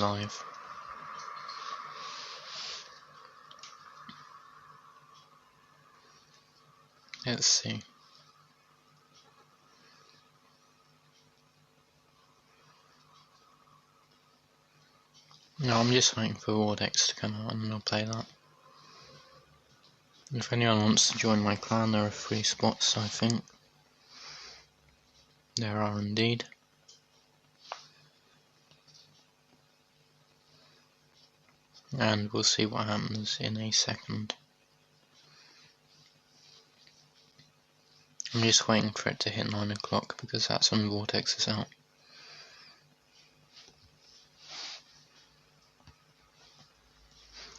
live. Let's see. No, I'm just waiting for Vortex to come out and then I'll play that. If anyone wants to join my clan, there are free spots, I think. There are indeed. And we'll see what happens in a second. I'm just waiting for it to hit 9 o'clock because that's when Vortex is out.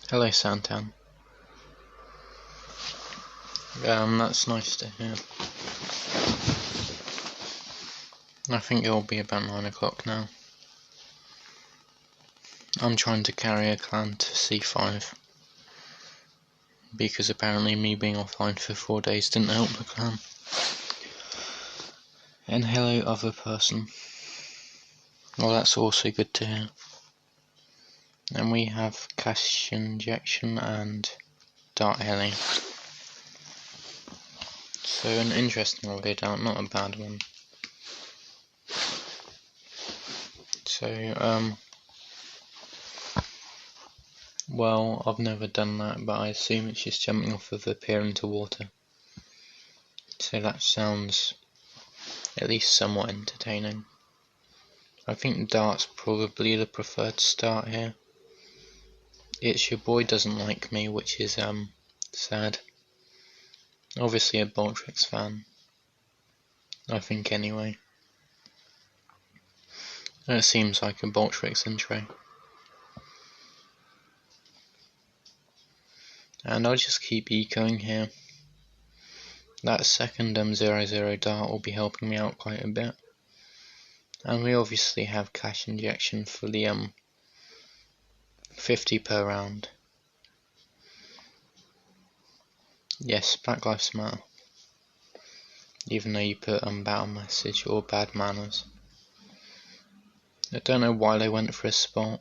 Hello Santan. That's nice to hear. I think it'll be about 9 o'clock now. I'm trying to carry a clan to C5 because apparently me being offline for 4 days didn't help the clan. And hello other person. Well, that's also good to hear. And we have cash injection and dart heli. So an interesting loadout, not a bad one. So well, I've never done that, but I assume it's just jumping off of a pier into water. So that sounds at least somewhat entertaining. I think dart's probably the preferred start here. It's your boy doesn't like me, which is sad. Obviously a Boltrix fan, I think anyway. It seems like a Boltrix intro. And I'll just keep ecoing here. That second 0-0 dart will be helping me out quite a bit. And we obviously have cash injection for the 50 per round. Yes, Black Lives Matter. Even though you put battle message or bad manners. I don't know why they went for a spot.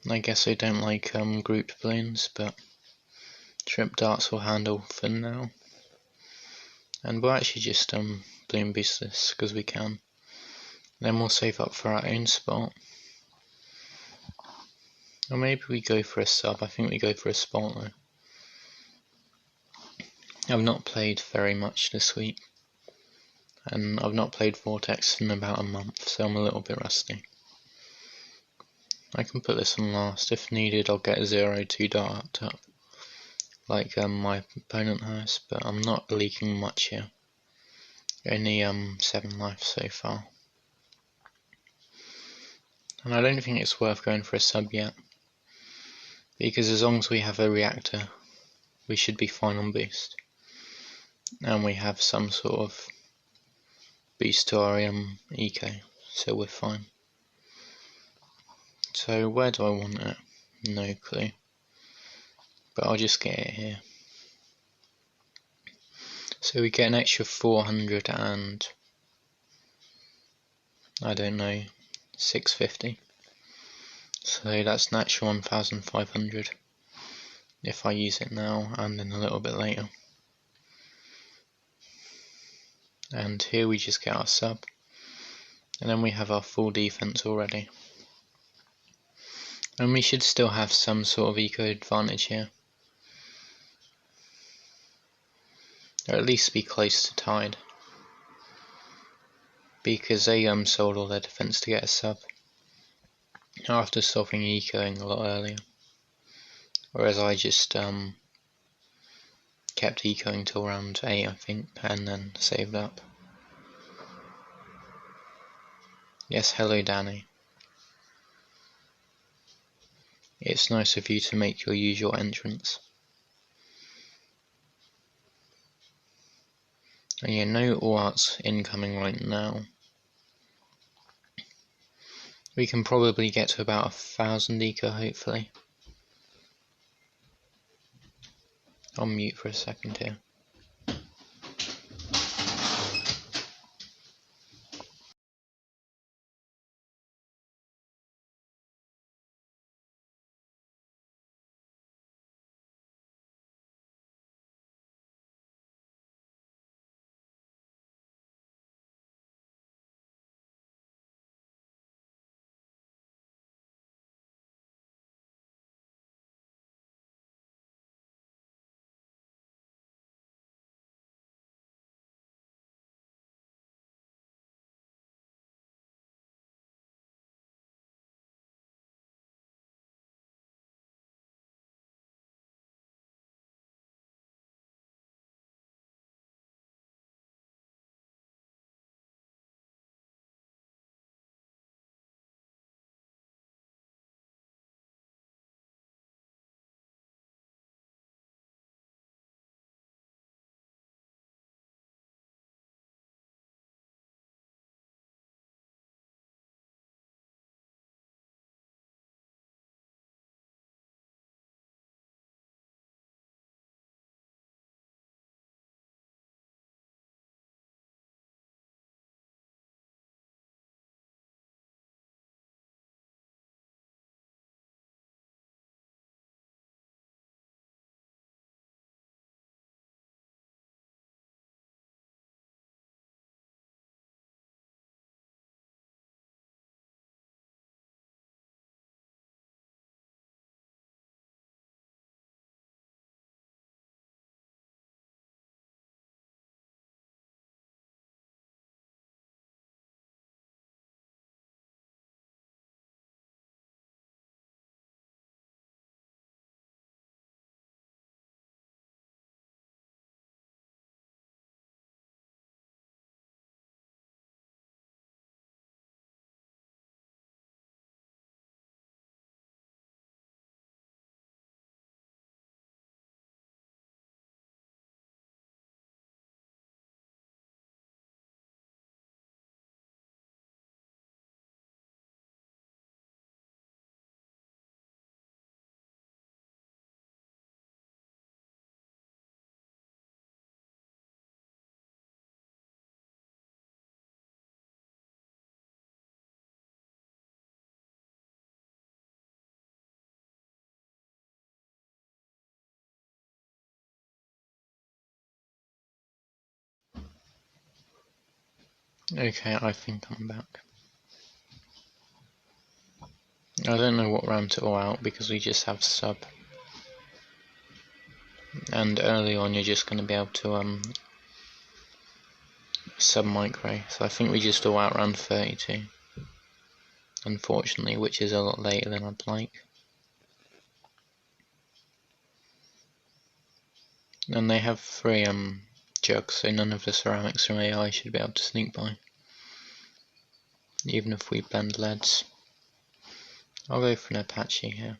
I guess they don't like grouped balloons, but trip darts will handle for now. And we'll actually just balloon boost this because we can. Then we'll save up for our own spot. Or maybe we go for a sub. I think we go for a spot though. I've not played very much this week. And I've not played Vortex in about a month, so I'm a little bit rusty. I can put this on last. If needed, I'll get a 0-2 dart up, like my opponent has, but I'm not leaking much here. Only 7 life so far. And I don't think it's worth going for a sub yet, because as long as we have a reactor, we should be fine on boost. And we have some sort of boost to our eco, so we're fine. So where do I want it? No clue. But I'll just get it here. So we get an extra 400 and I don't know, 650. So that's an extra 1,500 if I use it now and then a little bit later. And here we just get our sub. And then we have our full defense already. And we should still have some sort of eco advantage here. Or at least be close to tied. Because they sold all their defense to get a sub. After stopping ecoing a lot earlier. Whereas I just kept ecoing till round 8 I think, and then saved up. Yes, hello Danny. It's nice of you to make your usual entrance. And yeah, no all arts incoming right now. We can probably get to about 1,000 eco hopefully. I'll mute for a second here. Okay, I think I'm back. I don't know what round to all out because we just have sub. And early on you're just going to be able to sub micro. So I think we just all out round 32. Unfortunately, which is a lot later than I'd like. And they have 3 jugs, so none of the ceramics from AI should be able to sneak by. Even if we blend leads. I'll go for an Apache here.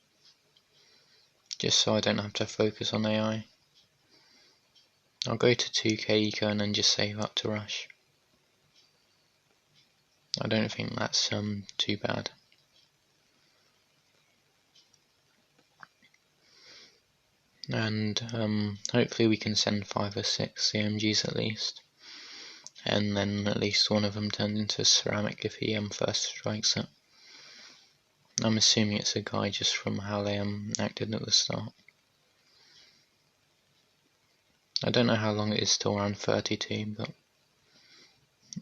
Just so I don't have to focus on AI. I'll go to 2k eco and then just save up to rush. I don't think that's too bad. And hopefully we can send 5 or 6 CMGs at least. And then at least one of them turned into a ceramic if he first strikes it. I'm assuming it's a guy just from how they acted at the start. I don't know how long it is till around 32, but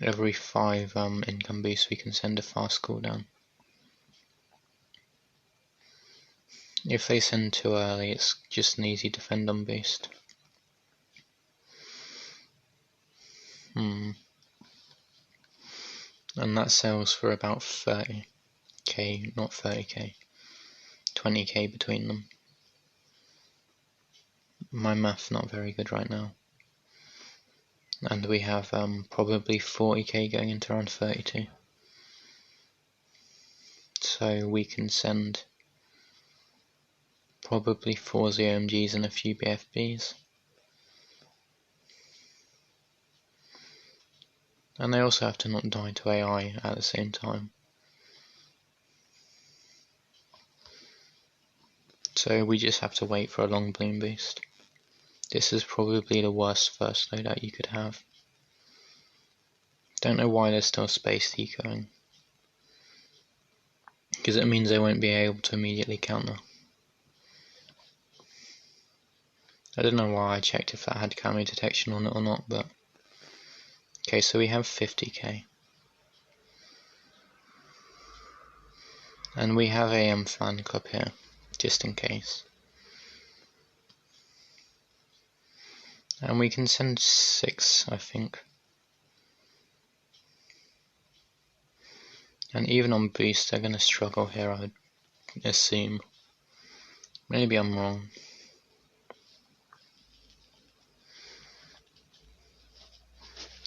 every 5 income boosts we can send a fast cooldown. If they send too early, it's just an easy defend on boost. And that sells for about 30k, not 30k, 20k between them. My math's not very good right now. And we have probably 40k going into around 32. So we can send probably 4 ZOMGs and a few BFBs. And they also have to not die to AI at the same time. So we just have to wait for a long bloom boost. This is probably the worst first loadout you could have. Don't know why they're still space decoing. Because it means they won't be able to immediately counter. I don't know why I checked if that had camo detection on it or not, but... Okay, so we have 50k. And we have a fan club here, just in case. And we can send 6, I think. And even on boost, they're going to struggle here, I would assume. Maybe I'm wrong.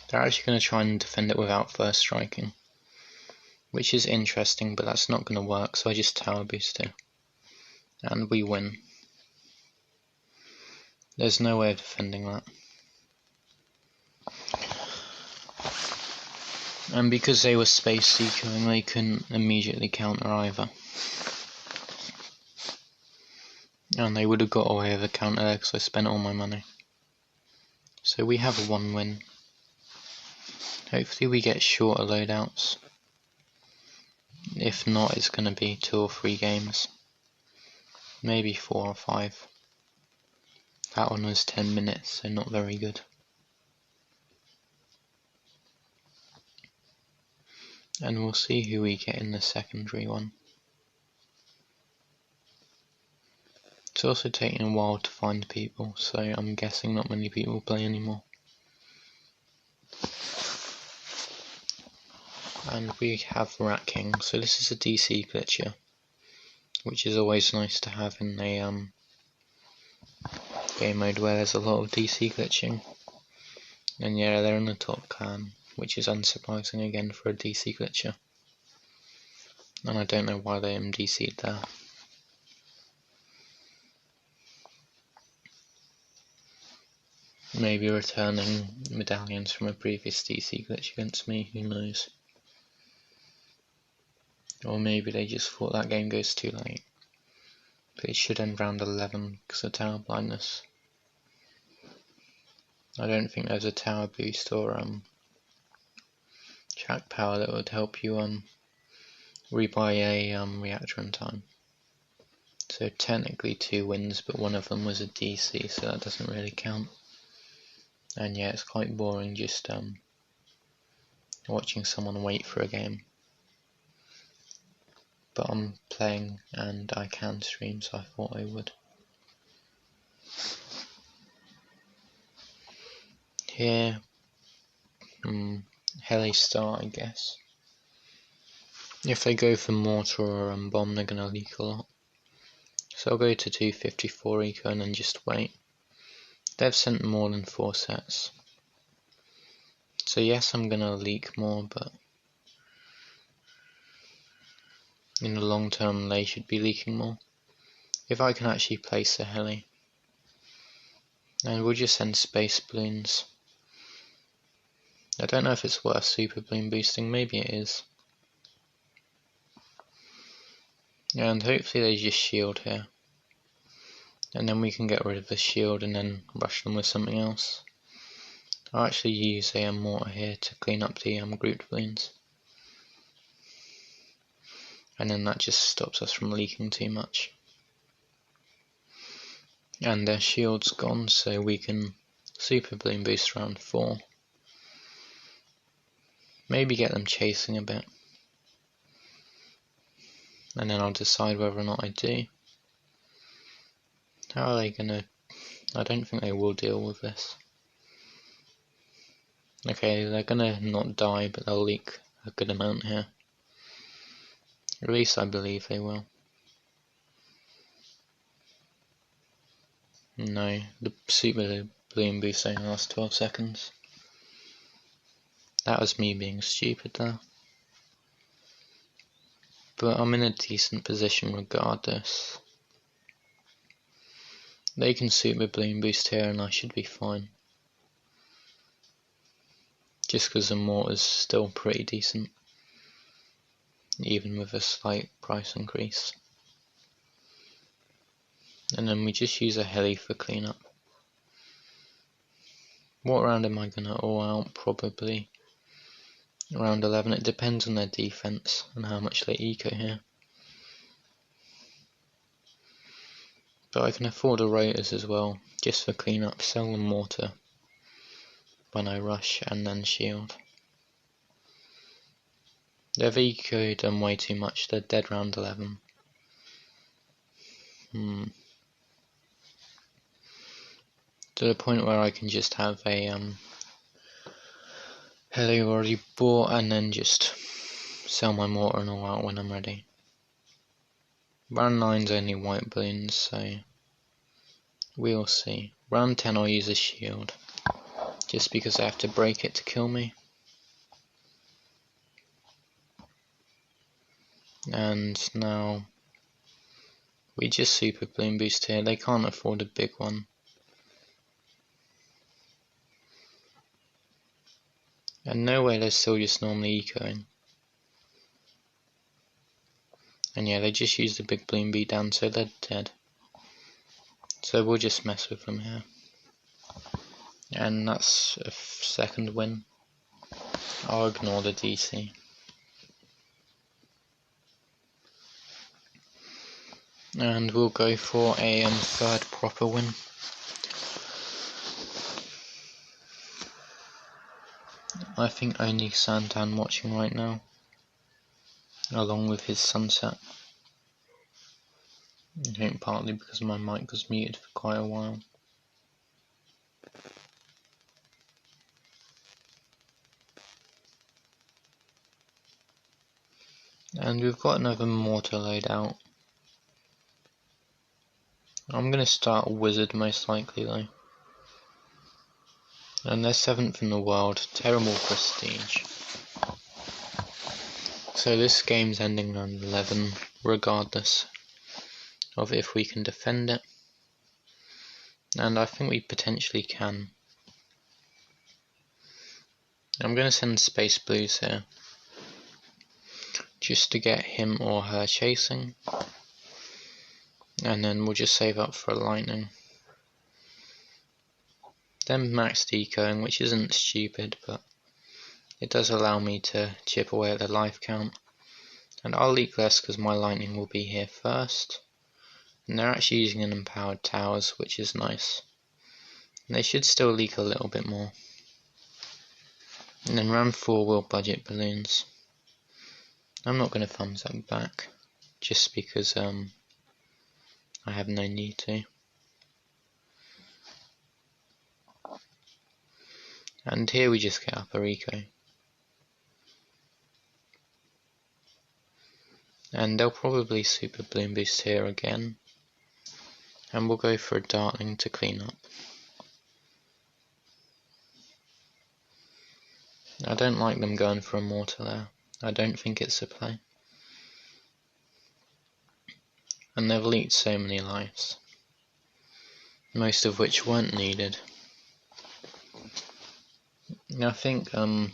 They're actually going to try and defend it without first striking. Which is interesting, but that's not going to work, so I just tower boost it. And we win. There's no way of defending that. And because they were space decoing, they couldn't immediately counter either. And they would have got away with a counter there because I spent all my money. So we have a 1 win. Hopefully we get shorter loadouts. If not, it's going to be 2 or 3 games. Maybe 4 or 5. That one was 10 minutes, so not very good. And we'll see who we get in the secondary one. It's also taking a while to find people, so I'm guessing not many people play anymore. And we have Rat King, so this is a DC glitcher, which is always nice to have in a game mode where there's a lot of DC glitching. And yeah, they're in the top clan, which is unsurprising again for a DC glitcher. And I don't know why they DC'd there. Maybe returning medallions from a previous DC glitch against me, who knows. Or maybe they just thought that game goes too late. But it should end round 11 because of tower blindness. I don't think there's a tower boost or track power that would help you rebuy a reactor in time. So technically 2 wins, but one of them was a DC, so that doesn't really count. And yeah, it's quite boring just watching someone wait for a game. But I'm playing and I can stream, so I thought I would. Here, Heli start, I guess. If they go for mortar or bomb, they're gonna leak a lot. So I'll go to 254 eco and then just wait. They've sent more than 4 sets. So yes, I'm gonna leak more, but in the long term they should be leaking more. If I can actually place a heli. And we'll just send space balloons. I don't know if it's worth super balloon boosting, maybe it is. And hopefully they just shield here. And then we can get rid of the shield and then rush them with something else. I'll actually use a mortar here to clean up the grouped balloons. And then that just stops us from leaking too much. And their shield's gone, so we can super balloon boost round 4. Maybe get them chasing a bit. And then I'll decide whether or not I do. How are they gonna... I don't think they will deal with this. Okay, they're gonna not die, but they'll leak a good amount here. At least I believe they will. No, the super balloon boost only lasts 12 seconds. That was me being stupid there. But I'm in a decent position regardless. They can super balloon boost here and I should be fine. Just because the mortar's still pretty decent. Even with a slight price increase. And then we just use a heli for cleanup. What round am I gonna all out? Probably around 11. It depends on their defense and how much they eco here. But I can afford a rotors as well, just for cleanup. Sell them mortar when I rush and then shield. They've ecoed them way too much. They're dead round 11. To the point where I can just have a heli already bought and then just sell my mortar and all out when I'm ready. Round 9's only white balloons, so we'll see. Round 10 I'll use a shield, just because I have to break it to kill me. And now we just super balloon boost here. They can't afford a big one. And no way they're still just normally ecoing. And yeah, they just used the big balloon beat down, so they're dead. So we'll just mess with them here. And that's a second win. I'll ignore the DC. And we'll go for a third proper win. I think only Santan watching right now, along with his sunset. I think partly because my mic was muted for quite a while. And we've got another mortar loadout. I'm going to start Wizard most likely though. And they're 7th in the world, terrible prestige. So this game's ending on 11 regardless of if we can defend it. And I think we potentially can. I'm going to send Space Blues here, just to get him or her chasing. And then we'll just save up for a lightning. Then max decoing, which isn't stupid, but it does allow me to chip away at the life count. And I'll leak less because my lightning will be here first. And they're actually using an empowered towers, which is nice. And they should still leak a little bit more. And then round 4 we'll budget balloons. I'm not going to thumbs up back, just because I have no need to. And here we just get upper eco. And they'll probably super balloon boost here again. And we'll go for a dartling to clean up. I don't like them going for a mortar there. I don't think it's a play. And they've leaked so many lives, most of which weren't needed. Now I think Power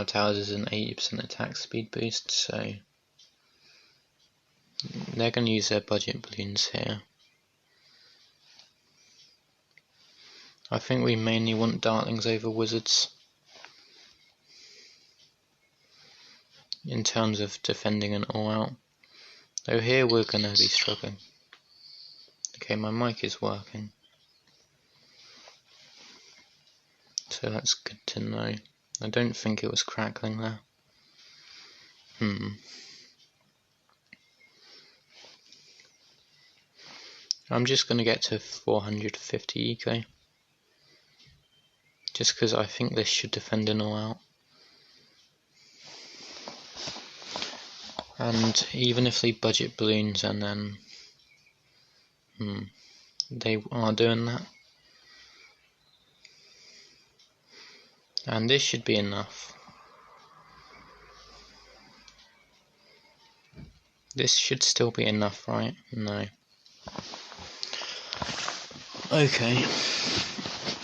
Towers is an 80% attack speed boost, so they're going to use their budget balloons here. I think we mainly want dartlings over wizards in terms of defending an all out. Though here we're going to be struggling. Okay, my mic is working, so that's good to know. I don't think it was crackling there. I'm just going to get to 450 eco. Just because I think this should defend an all out. And even if they budget balloons and then they are doing that. And this should be enough. This should still be enough, right? No. Okay.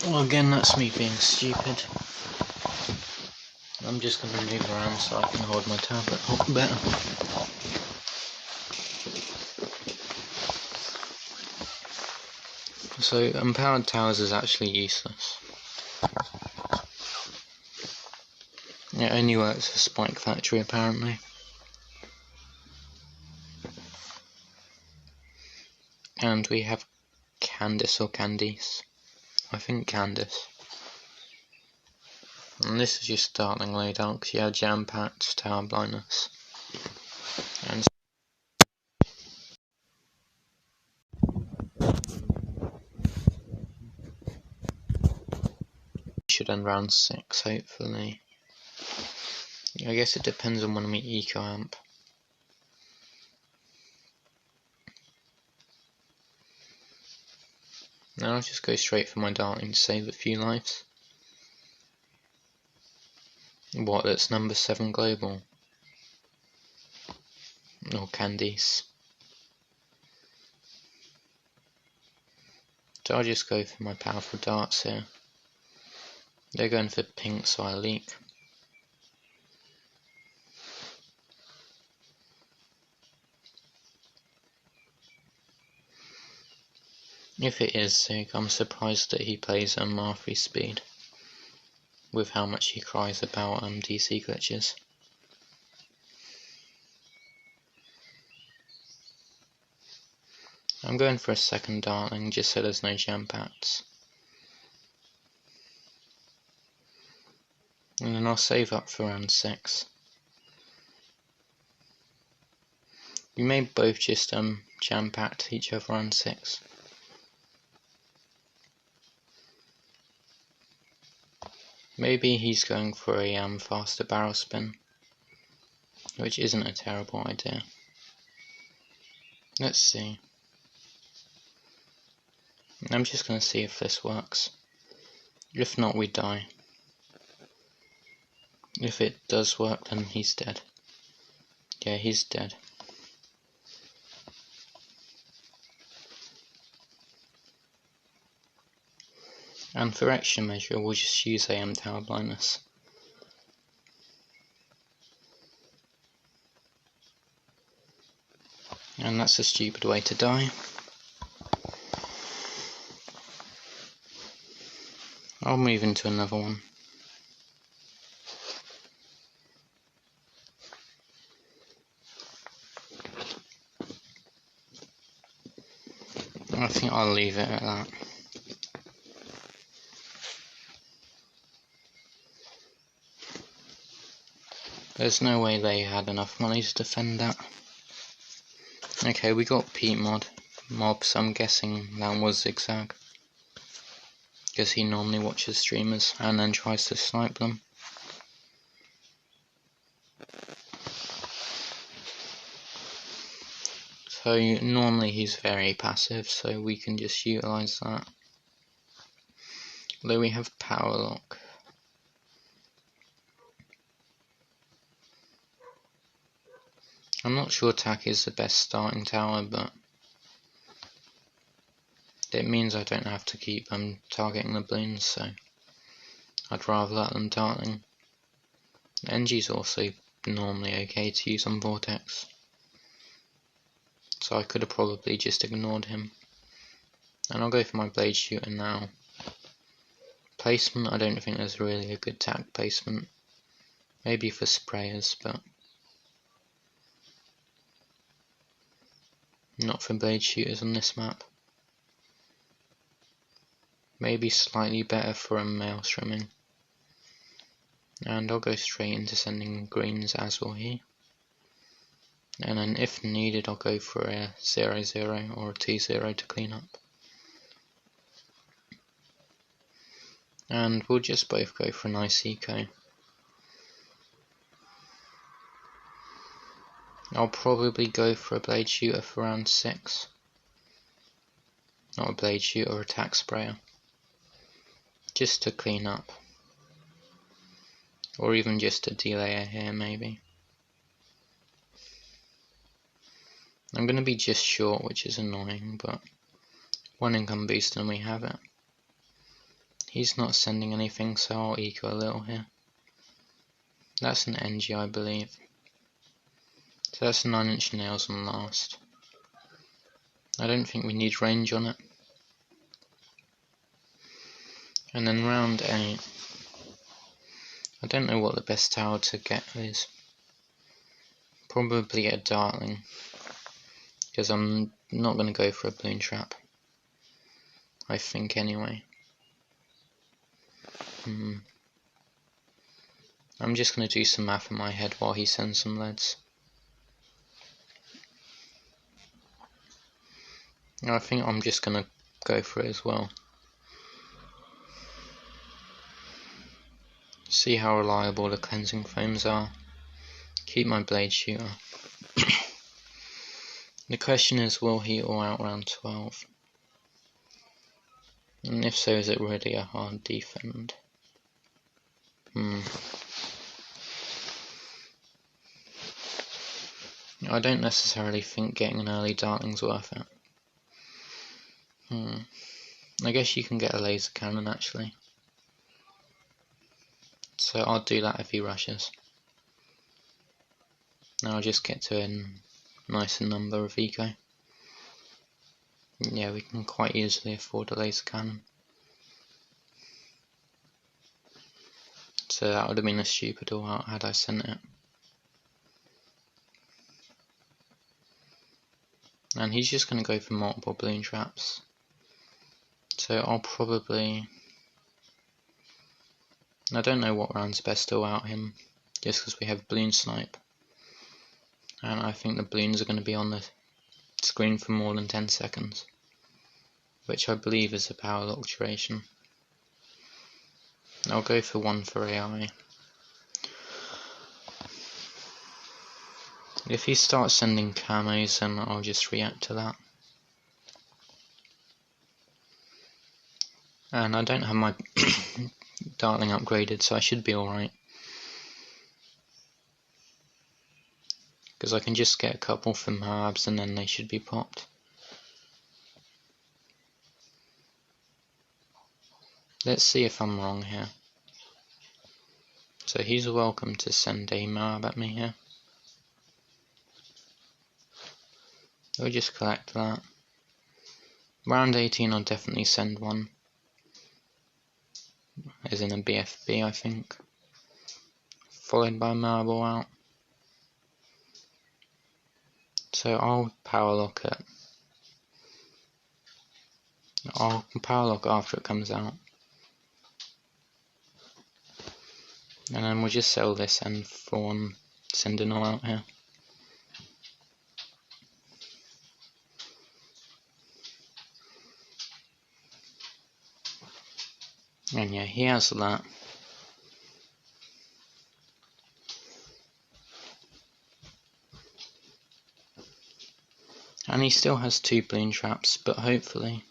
Well, again, that's me being stupid. I'm just going to move around so I can hold my tablet better. So, Empowered Towers is actually useless. It only works for Spike Factory, apparently. And we have Candice or Candice. I think Candice. And this is just startling loadout because you have jam-packed tower blindness. And should end round 6, hopefully. I guess it depends on when we eco amp. Now I'll just go straight for my dartling to save a few lives. What, that's number 7 global? Or Candice. So I'll just go for my powerful darts here. They're going for pink, so I leak. If it is Sig, I'm surprised that he plays R3 speed, with how much he cries about DC glitches. I'm going for a second dartling just so there's no jam packs. And then I'll save up for round 6. We may both just jam pack each other round 6. Maybe he's going for a faster barrel spin, which isn't a terrible idea. Let's see. I'm just going to see if this works. If not, we die. If it does work, then he's dead. Yeah, he's dead. And for extra measure, we'll just use AM tower blindness. And that's a stupid way to die. I'll move into another one. I think I'll leave it at that. There's no way they had enough money to defend that. Okay, we got Pete Mob, so I'm guessing that was Zigzag, because he normally watches streamers and then tries to snipe them. So normally he's very passive, so we can just utilise that. Although we have Power Lock. I'm not sure attack is the best starting tower, but it means I don't have to keep targeting the balloons, so I'd rather let them dartling. NG's also normally okay to use on Vortex, so I could have probably just ignored him. And I'll go for my Blade Shooter now. Placement, I don't think there's really a good attack placement. Maybe for sprayers, but not for Blade Shooters on this map. Maybe slightly better for a Maelstromming. And I'll go straight into sending greens as will he. And then if needed I'll go for a 0-0 or a T0 to clean up. And we'll just both go for a nice eco. I'll probably go for a Blade Shooter for round 6. Not a Blade Shooter or attack sprayer. Just to clean up. Or even just a delayer here maybe. I'm going to be just short, which is annoying, but one income boost and we have it. He's not sending anything, so I'll eco a little here. That's an NG, I believe. So that's 9-inch nails on last. I don't think we need range on it. And then round 8. I don't know what the best tower to get is. Probably a dartling, because I'm not going to go for a balloon trap. I think anyway. I'm just going to do some math in my head while he sends some leads. I think I'm just going to go for it as well. See how reliable the cleansing foams are. Keep my Blade Shooter. The question is, will he all out round 12? And if so, is it really a hard defend? I don't necessarily think getting an early dartling's worth it. I guess you can get a laser cannon actually. So I'll do that if he rushes. Now I'll just get to a nice number of eco. Yeah, we can quite easily afford a laser cannon. So that would have been a stupid all out had I sent it. And he's just going to go for multiple balloon traps. So I'll probably... I don't know what round's best to all out him, just because we have balloon snipe. And I think the balloons are going to be on the screen for more than 10 seconds. Which I believe is the power lock duration. I'll go for 1 for AI. If he starts sending camos, then I'll just react to that. And I don't have my dartling upgraded, so I should be alright. Because I can just get a couple from Moabs and then they should be popped. Let's see if I'm wrong here. So he's welcome to send a Moab at me here. We'll just collect that. Round 18 I'll definitely send one. As in a BFB I think. Followed by Moab all out. So I'll power lock it. I'll power lock after it comes out. And then we'll just sell this end for one sending all out here. And yeah, he has that. And he still has 2 balloon traps, but hopefully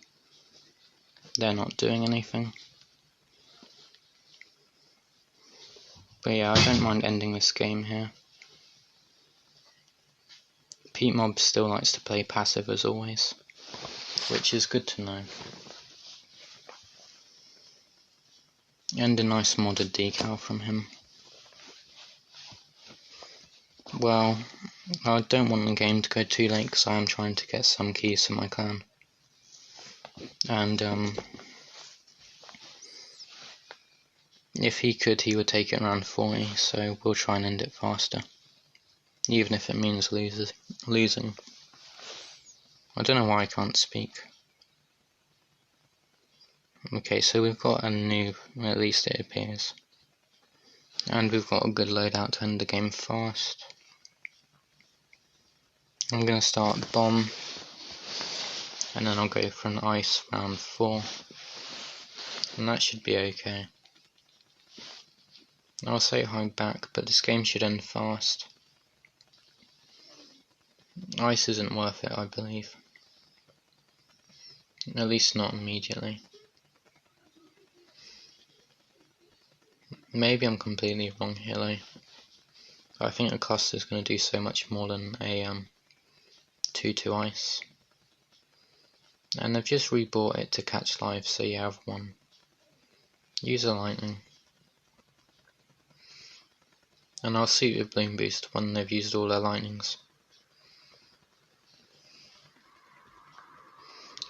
they're not doing anything. But yeah, I don't mind ending this game here. Pete Mob still likes to play passive as always, which is good to know. And a nice modded decal from him. Well, I don't want the game to go too late because I am trying to get some keys for my clan. And if he could, he would take it around 40, so we'll try and end it faster. Even if it means losing. I don't know why I can't speak. Okay, so we've got a noob, at least it appears. And we've got a good loadout to end the game fast. I'm going to start bomb, and then I'll go for an ice round 4. And that should be okay. I'll say hide back, but this game should end fast. Ice isn't worth it, I believe. At least not immediately. Maybe I'm completely wrong here though. I think a cluster is going to do so much more than a 2-2 ice. And they've just rebought it to catch live, so you have 1. Use a lightning. And I'll suit with Bloom Boost when they've used all their lightnings.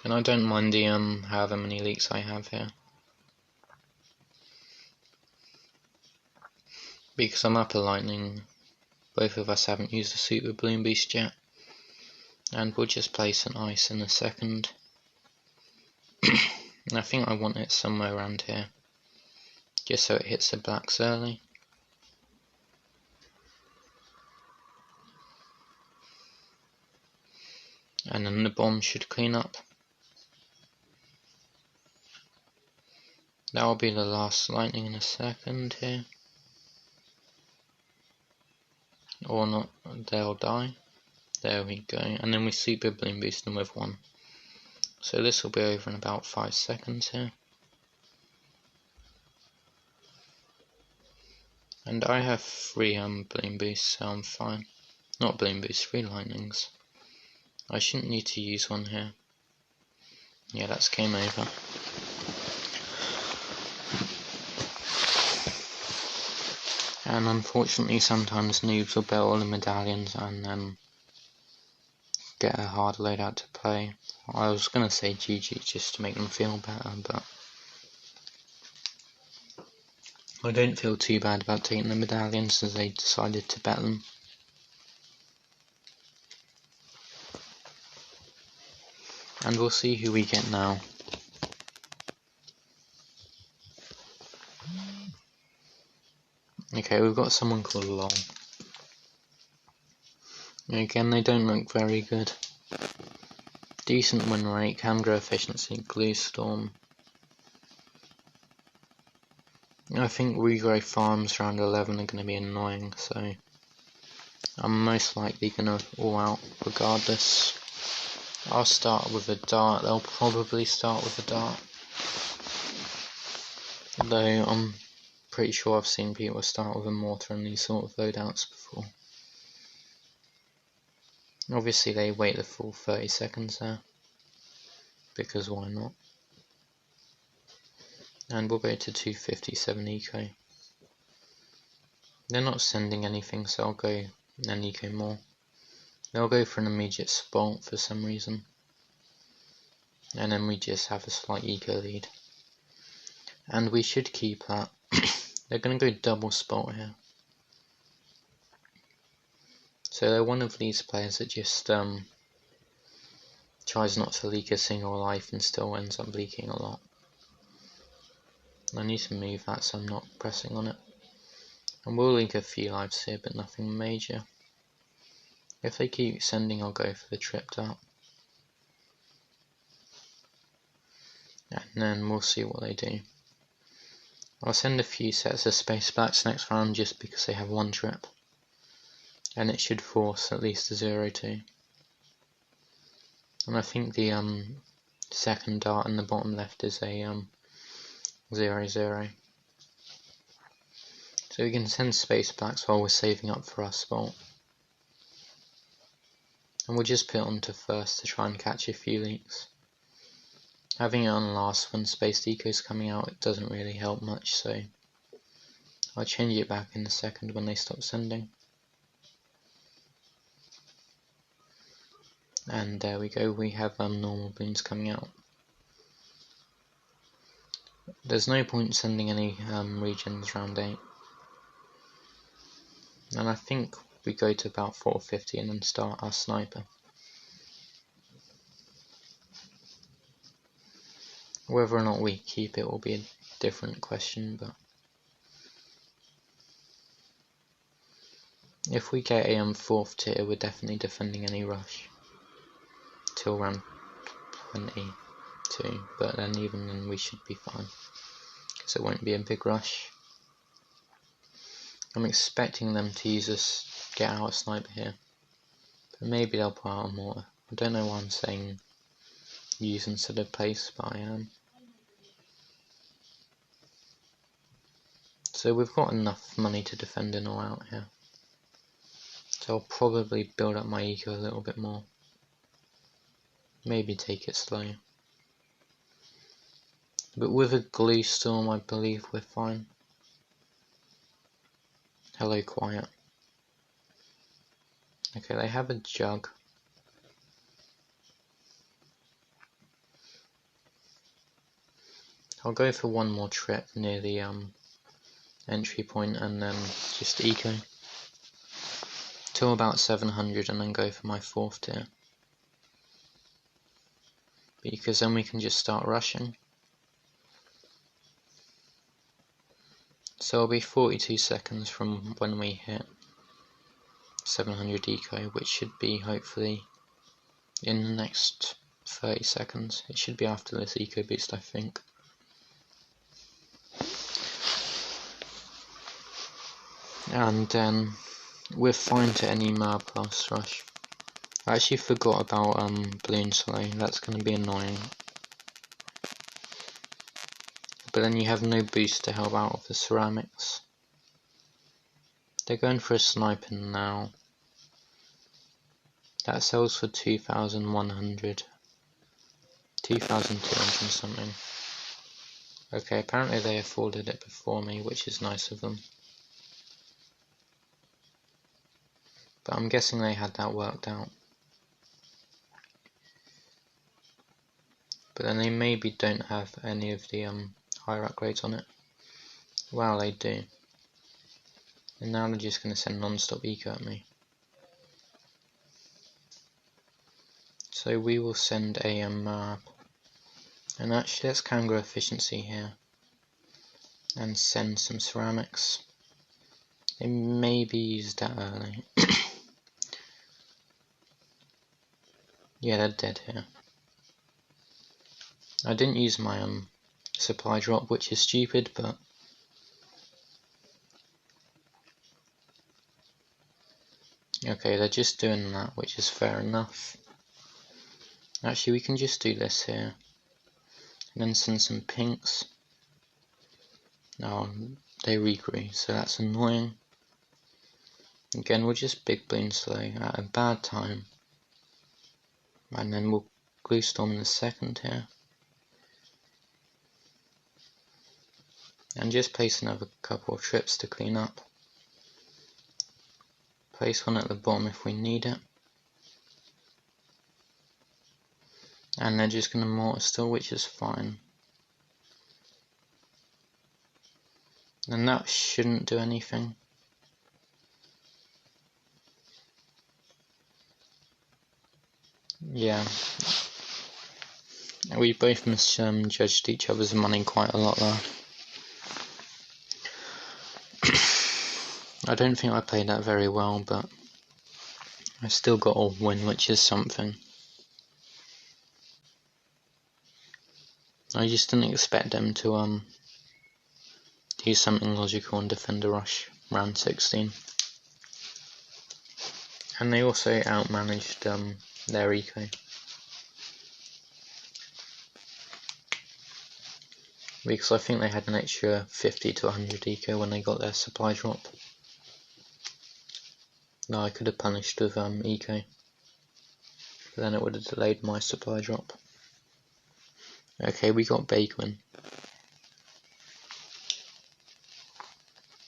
And I don't mind the however many leaks I have here. Because I'm up a lightning, both of us haven't used a suit with Bloom Boost yet. And we'll just place an ice in a second. I think I want it somewhere around here, just so it hits the blacks early. And then the bomb should clean up. That will be the last lightning in a second here. Or not, they'll die. There we go. And then we super Bloom Boost them with 1. So this will be over in about 5 seconds here. And I have 3 Bloom Boosts, so I'm fine. Not Bloom Boosts, 3 lightnings. I shouldn't need to use one here. Yeah, that's game over. And unfortunately sometimes noobs will bet all the medallions and then get a hard loadout to play. I was going to say GG just to make them feel better, but I don't feel too bad about taking the medallions as they decided to bet them. And we'll see who we get now. Okay, we've got someone called LOL. Again, they don't look very good. Decent win rate, can grow efficiency, glue storm. I think regrow farms around 11 are going to be annoying, so I'm most likely going to all out regardless. I'll start with a dart, they'll probably start with a dart. Though I'm pretty sure I've seen people start with a mortar in these sort of loadouts before. Obviously they wait the full 30 seconds there, because why not? And we'll go to 257 eco. They're not sending anything, so I'll go an eco more. They'll go for an immediate spot for some reason. And then we just have a slight eco lead. And we should keep that. They're going to go double spot here. So they're one of these players that just tries not to leak a single life and still ends up leaking a lot. I need to move that so I'm not pressing on it. And we'll leak a few lives here, but nothing major. If they keep sending, I'll go for the trip dart. And then we'll see what they do. I'll send a few sets of space backs next round just because they have one trip. And it should force at least a 0-2. And I think the second dart in the bottom left is a 0-0. So we can send space backs while we're saving up for our spot. And we'll just put it onto first to try and catch a few leaks. Having it on last when space deco is coming out, it doesn't really help much, so I'll change it back in a second when they stop sending. And there we go, we have normal balloons coming out. There's no point sending any regions round 8. And I think we go to about 450 and then start our sniper. Whether or not we keep it will be a different question, but if we get a 4th tier, we're definitely defending any rush till round 22, but then even then we should be fine, because it won't be a big rush. I'm expecting them to use us get out a sniper here, but maybe they'll put out a mortar. I don't know why I'm saying use instead of place, but I am. So we've got enough money to defend in or out here. So I'll probably build up my eco a little bit more. Maybe take it slow. But with a glue storm I believe we're fine. Hello quiet. Okay, they have a jug. I'll go for one more trip near the entry point and then just eco till about 700 and then go for my 4th tier, because then we can just start rushing. So it'll be 42 seconds from when we hit 700 eco, which should be hopefully in the next 30 seconds. It should be after this eco boost, I think. And then we're fine to any Mab plus rush. I actually forgot about balloon slow. That's going to be annoying. But then you have no boost to help out with the ceramics. They're going for a sniper now. That sells for 2,100. 2,200 something. Okay, apparently they afforded it before me, which is nice of them. But I'm guessing they had that worked out. But then they maybe don't have any of the higher upgrades on it. Wow, they do. And now they're just going to send non-stop eco at me. So we will send a map. And actually let's Kangaroo efficiency here. And send some ceramics. They maybe used that early. Yeah, they're dead here. I didn't use my supply drop, which is stupid, but okay, they're just doing that, which is fair enough. Actually, we can just do this here, and then send some pinks. Oh, they regrew, so that's annoying. Again, we'll just big balloon slow at a bad time, and then we'll glue storm in the second here. And just place another couple of trips to clean up. Place one at the bottom if we need it. And they're just going to mortar still, which is fine. And that shouldn't do anything. Yeah. We both misjudged each other's money quite a lot there. I don't think I played that very well, but I still got a win, which is something. I just didn't expect them to do something logical and defend a rush round 16. And they also outmanaged their eco. Because I think they had an extra 50 to 100 eco when they got their supply drop. No, I could have punished with eco, but then it would have delayed my supply drop. Okay, we got Bakeman.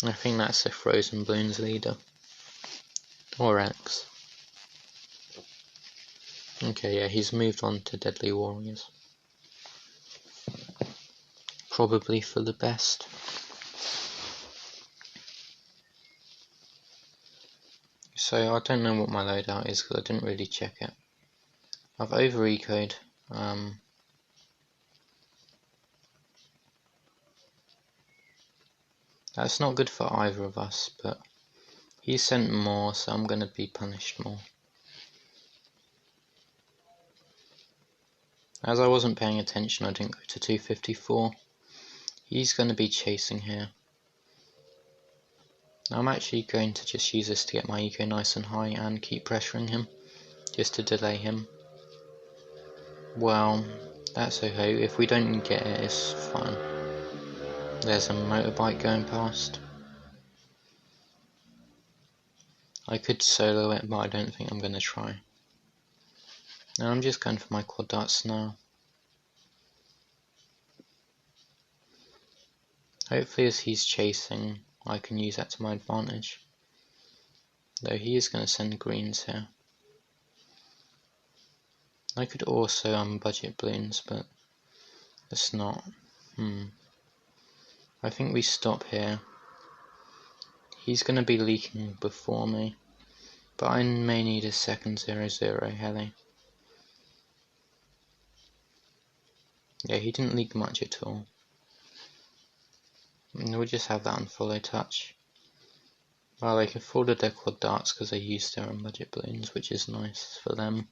I think that's a Frozen Bloons leader. Or X. Okay, yeah, he's moved on to Deadly Warriors. Probably for the best. So I don't know what my loadout is because I didn't really check it. I've over-ecoed. That's not good for either of us, but he sent more, so I'm going to be punished more. As I wasn't paying attention, I didn't go to 254. He's going to be chasing here. I'm actually going to just use this to get my eco nice and high and keep pressuring him, just to delay him. Well, that's okay. If we don't get it, it's fine. There's a motorbike going past. I could solo it, but I don't think I'm going to try. Now I'm just going for my quad darts now. Hopefully as he's chasing, I can use that to my advantage. Though he is going to send greens here. I could also budget balloons, but it's not. I think we stop here. He's going to be leaking before me, but I may need a second 0-0 heli. Yeah, he didn't leak much at all. And we'll just have that on follow touch. Well, they afforded their quad darts because they used their own budget balloons, which is nice for them.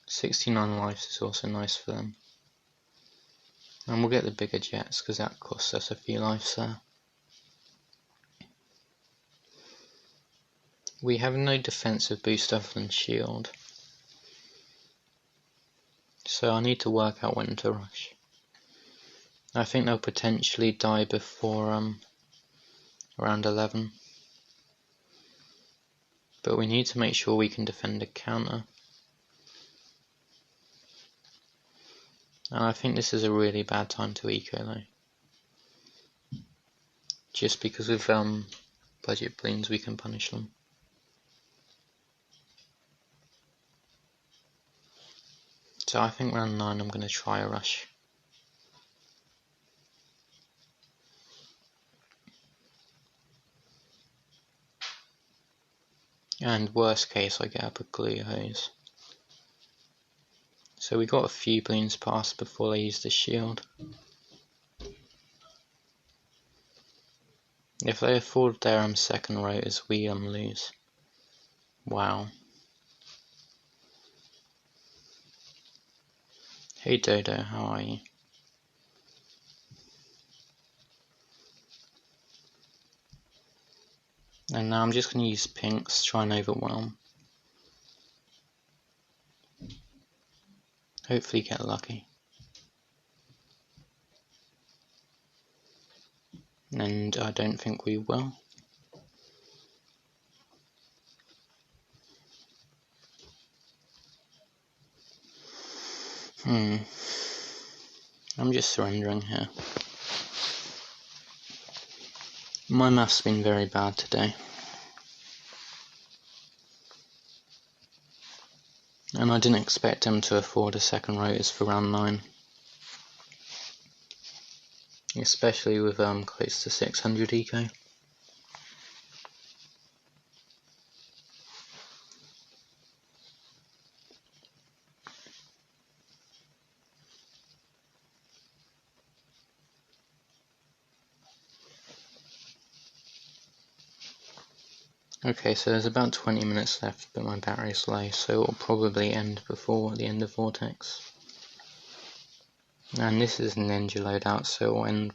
69 lives is also nice for them. And we'll get the bigger jets because that costs us a few lives there. We have no defensive boost other than shield. So I need to work out when to rush. I think they'll potentially die before around 11. But we need to make sure we can defend a counter. And I think this is a really bad time to eco though. Just because with budget balloons we can punish them. So I think round 9 I'm going to try a rush. And worst case I get up a glue hose. So we got a few balloons past before they used the shield. If they afford their second rotors, we lose. Wow. Hey Dodo, how are you? And now I'm just going to use pinks to try and overwhelm. Hopefully get lucky. And I don't think we will. I'm just surrendering here. My math's been very bad today. And I didn't expect him to afford a second rotors for round 9. Especially with close to 600 eco. Okay, so there's about 20 minutes left, but my battery's low, so it will probably end before the end of Vortex. And this is Ninja loadout, so it will end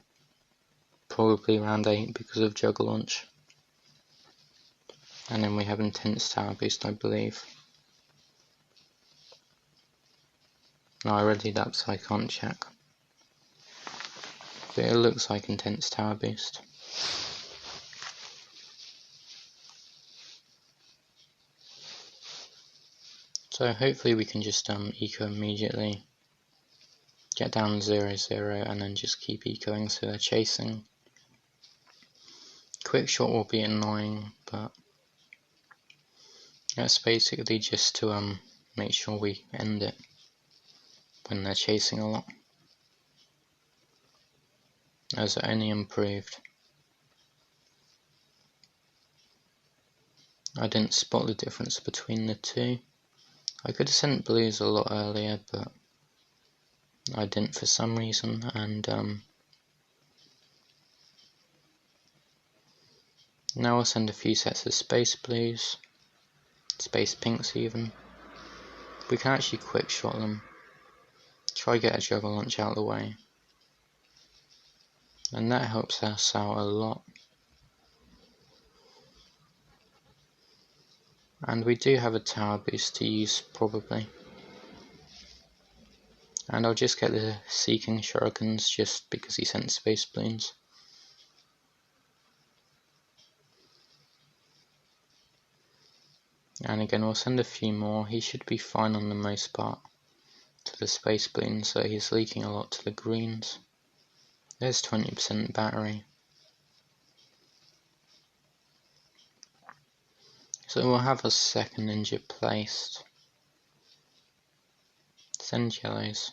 probably around 8 because of Juggle Launch. And then we have Intense Tower Boost, I believe. No, I read it up, so I can't check. But it looks like Intense Tower Boost. So hopefully we can just eco immediately, get down 0-0, and then just keep ecoing so they're chasing. Quick shot will be annoying, but that's basically just to make sure we end it when they're chasing a lot, as it only improved. I didn't spot the difference between the two. I could have sent blues a lot earlier, but I didn't for some reason, and now I'll send a few sets of space blues, space pinks even. We can actually quick shot them, try get a Juggle Launch out of the way, and that helps us out a lot. And we do have a tower boost to use probably. And I'll just get the Seeking Shurikens just because he sent space balloons. And again, we'll send a few more. He should be fine on the most part to the space balloons, so he's leaking a lot to the greens. There's 20% battery. So we'll have a second ninja placed. Send yellows.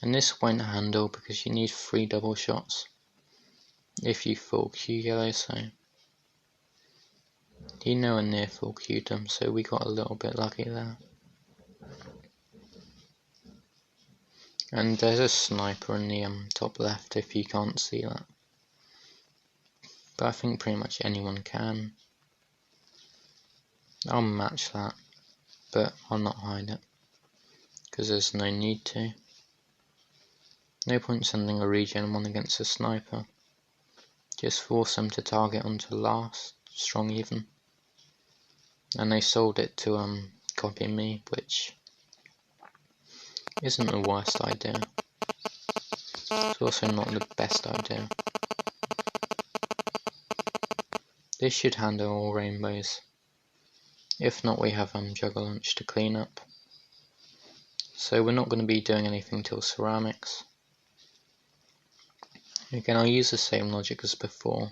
And this won't handle because you need 3 double shots if you full Q yellow, so he nowhere near full Q'd them, so we got a little bit lucky there. And there's a sniper in the top left if you can't see that. But I think pretty much anyone can. I'll match that, but I'll not hide it, because there's no need to. No point sending a regen one against a sniper. Just force them to target onto last, strong even. And they sold it to copy me, which isn't the worst idea. It's also not the best idea. This should handle all rainbows. If not, we have Juggle Launch to clean up. So we're not going to be doing anything till ceramics. Again, I'll use the same logic as before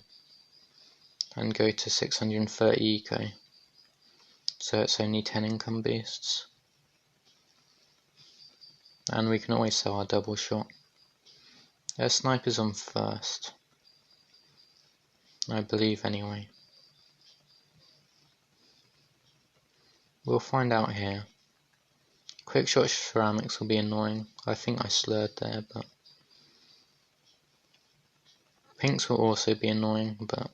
and go to 630 eco, so it's only 10 income boosts. And we can always sell our double shot. Their sniper's on first, I believe anyway. We'll find out here. Quick shot ceramics will be annoying. I think I slurred there, but pinks will also be annoying, but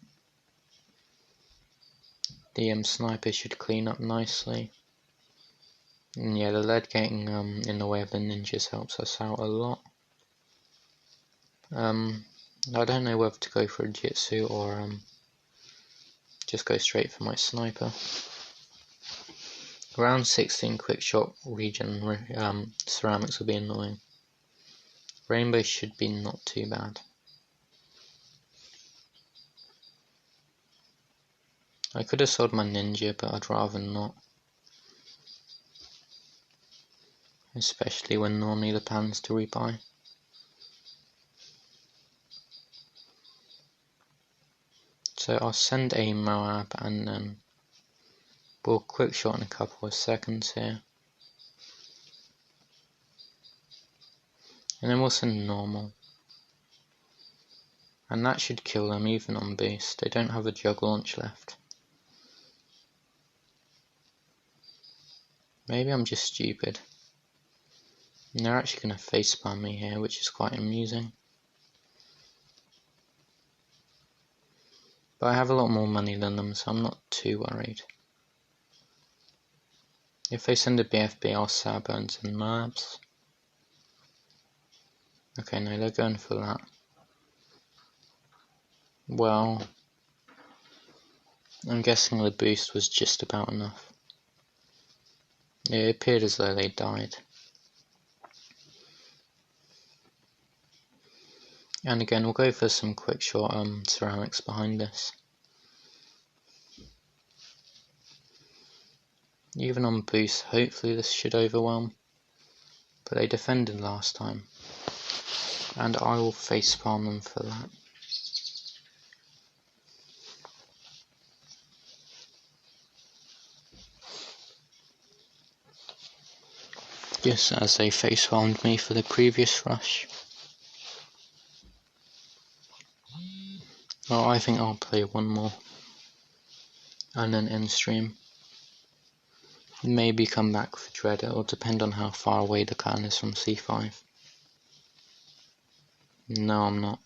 the sniper should clean up nicely. And yeah, the lead getting in the way of the ninjas helps us out a lot. I don't know whether to go for a jitsu or just go straight for my sniper. Round 16 quick shot regen ceramics will be annoying. Rainbow should be not too bad. I could have sold my ninja, but I'd rather not. Especially when normally the plan's to rebuy. So I'll send a Moab and then we'll quick shot in a couple of seconds here. And then we'll send normal. And that should kill them even on boost. They don't have a Juggle Launch left. Maybe I'm just stupid. And they're actually going to face spam me here, which is quite amusing. But I have a lot more money than them, so I'm not too worried. If they send a BFB, I'll Saburns and Merbs. Okay, no, they're going for that. Well, I'm guessing the boost was just about enough. It appeared as though they died. And again, we'll go for some quick shot ceramics behind this. Even on boost, hopefully this should overwhelm. But they defended last time. And I will facepalm them for that. Just as they facepalmed me for the previous rush. Well, I think I'll play one more. And then end stream. Maybe come back for Dread, it will depend on how far away the clan is from C5. No, I'm not.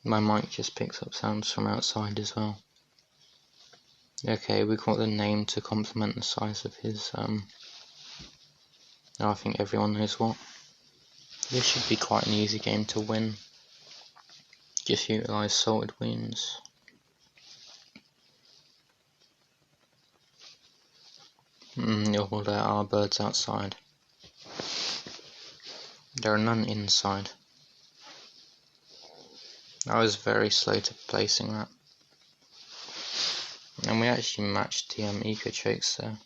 My mic just picks up sounds from outside as well. Okay, we got the name to complement the size of his, I think everyone knows what. This should be quite an easy game to win. Just utilise salted wounds. Oh, there are birds outside. There are none inside. I was very slow to placing that. And we actually matched the eco chokes there.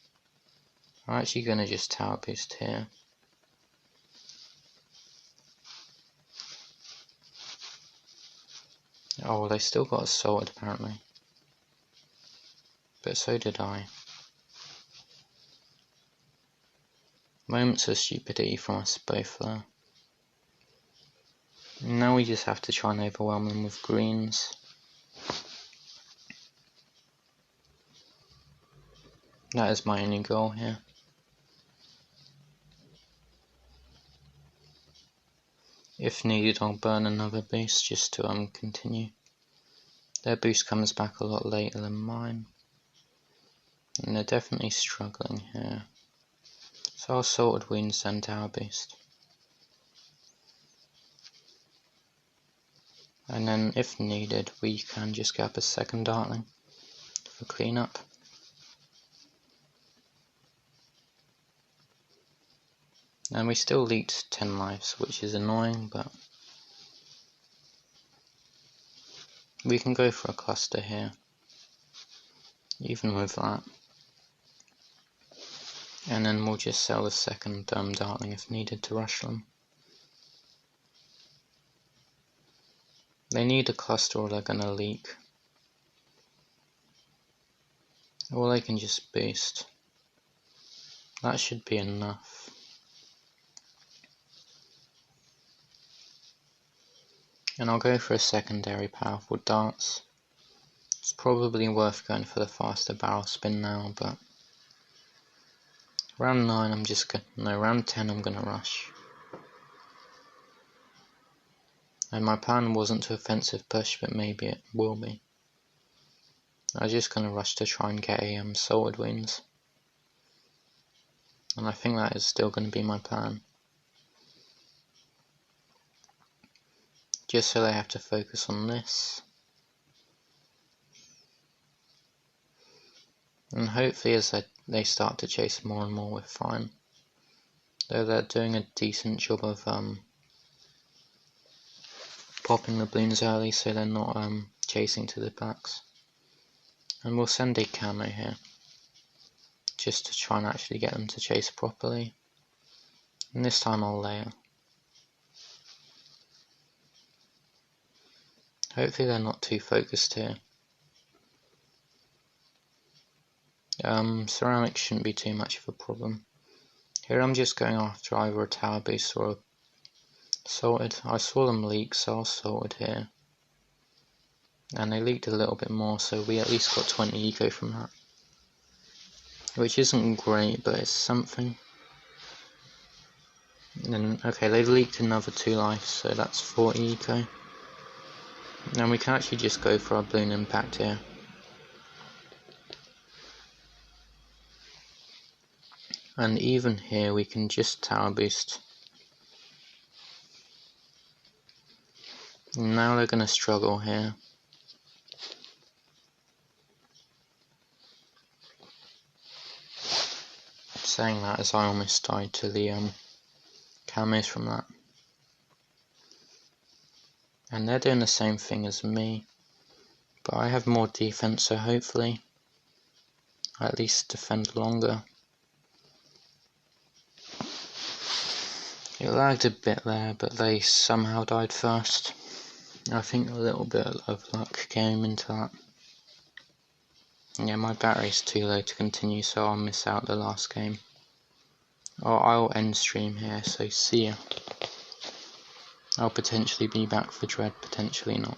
I'm actually going to just tower boost here. Oh, well, they still got assaulted apparently. But so did I. Moments of stupidity from us both there. Now we just have to try and overwhelm them with greens. That is my only goal here. If needed, I'll burn another boost just to continue. Their boost comes back a lot later than mine. And they're definitely struggling here. So I'll salted wounds then tower boost. And then if needed, we can just get up a second dartling for cleanup. And we still leaked 10 lives, which is annoying, but we can go for a cluster here, even with that. And then we'll just sell the second dartling if needed to rush them. They need a cluster or they're gonna leak. Or they can just boost. That should be enough. And I'll go for a secondary powerful darts. It's probably worth going for the faster barrel spin now, but round 9 I'm just gonna, no, round 10 I'm gonna rush. And my plan wasn't to offensive push, but maybe it will be. I was just gonna rush to try and get a salted wounds. And I think that is still gonna be my plan. Just so they have to focus on this. And hopefully as they start to chase more and more, we're fine. Though they're doing a decent job of popping the balloons early so they're not chasing to the backs. And we'll send a camo here. Just to try and actually get them to chase properly. And this time I'll layer. Hopefully they're not too focused here. Ceramics shouldn't be too much of a problem. Here I'm just going after either a tower boost or a salted. I saw them leak, so I'll salted here. And they leaked a little bit more, so we at least got 20 eco from that. Which isn't great, but it's something. And then, okay, they've leaked another 2 lives, so that's 40 eco. Now we can actually just go for our balloon impact here. And even here we can just tower boost. Now they're going to struggle here. Saying that as I almost died to the camos from that. And they're doing the same thing as me. But I have more defense, so hopefully I at least defend longer. It lagged a bit there, but they somehow died first. I think a little bit of luck came into that. Yeah, my battery's too low to continue, so I'll miss out the last game. Or I'll end stream here, so see ya. I'll potentially be back for Dread, potentially not.